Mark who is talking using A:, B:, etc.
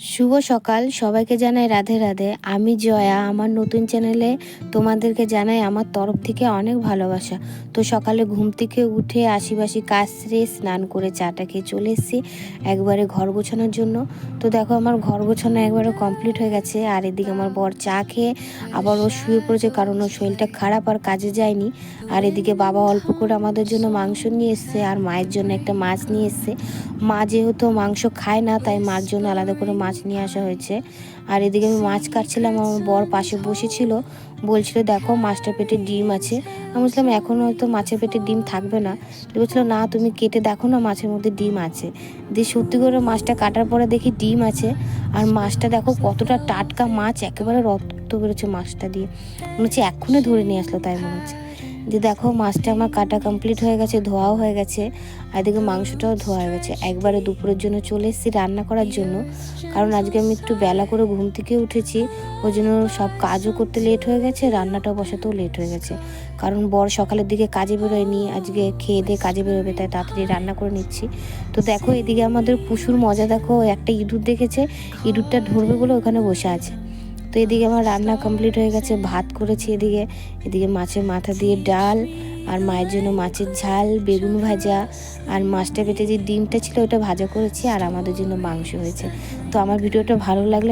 A: শুভ সকাল, সবাইকে জানাই রাধে রাধে। আমি জয়া, আমার নতুন চ্যানেলে তোমাদেরকে জানাই আমার তরফ থেকে অনেক ভালোবাসা। তো সকালে ঘুম থেকে উঠে আশিবাসি কাজ সেরে স্নান করে চাটা খেয়ে চলে এসেছি একবারে ঘর গোছানোর জন্য। তো দেখো আমার ঘর গোছানো একবারে কমপ্লিট হয়ে গেছে। আর এদিকে আমার বর চা খেয়ে আবার ও শুয়ে পড়েছে, কারণ ওর শরীরটা খারাপ আর কাজে যায়নি। আর এদিকে বাবা অল্প করে আমাদের জন্য মাংস নিয়ে এসছে, আর মায়ের জন্য একটা মাছ নিয়ে এসছে। মা যেহেতু মাংস খায় না, তাই মার জন্য আলাদা করে মাছ নিয়ে আসা হয়েছে। আর এদিকে আমি মাছ কাটছিলাম, আমার বর পাশে বসেছিল, বলছিল দেখো মাছটার পেটে ডিম আছে। আমি বলছিলাম এখন হয়তো মাছের পেটে ডিম থাকবে না। বলছিল না তুমি কেটে দেখো না, মাছের মধ্যে ডিম আছে। দিয়ে সত্যি করে মাছটা কাটার পরে দেখি ডিম আছে। আর মাছটা দেখো কতটা টাটকা মাছ, একেবারে রক্ত বেরোচ্ছে মাছটা দিয়ে, মনে হচ্ছে এক্ষুনি ধরে নিয়ে আসলো তাই মনে হচ্ছে। যে দেখো মাছটা আমার কাটা কমপ্লিট হয়ে গেছে, ধোয়াও হয়ে গেছে। আর এদিকে মাংসটাও ধোয়া হয়ে গেছে। একবারে দুপুরের জন্য চলে এসেছি রান্না করার জন্য, কারণ আজকে আমি একটু বেলা করে ঘুম থেকে উঠেছি, ওই জন্য সব কাজও করতে লেট হয়ে গেছে, রান্নাটাও বসাতেও লেট হয়ে গেছে। কারণ বর সকালের দিকে কাজে বেরোয়নি, আজকে খেয়ে দিয়ে কাজে বেরোবে, তাই তাড়াতাড়ি রান্না করে নিচ্ছি। তো দেখো এদিকে আমাদের পুষুর মজা দেখো, একটা ইঁদুর দেখেছে, ইঁদুরটা ধরবে বলে ওখানে বসে আছে। তো এদিকে আমার রান্না কমপ্লিট হয়ে গেছে, ভাত করেছি এদিকে, এদিকে মাছের মাথা দিয়ে ডাল, আর মায়ের জন্য মাছের ঝাল, বেগুন ভাজা, আর মাছটা পেটে যে ডিমটা ছিল ওটা ভাজা করেছি, আর আমাদের জন্য মাংস হয়েছে। তো আমার ভিডিওটা ভালো লাগলে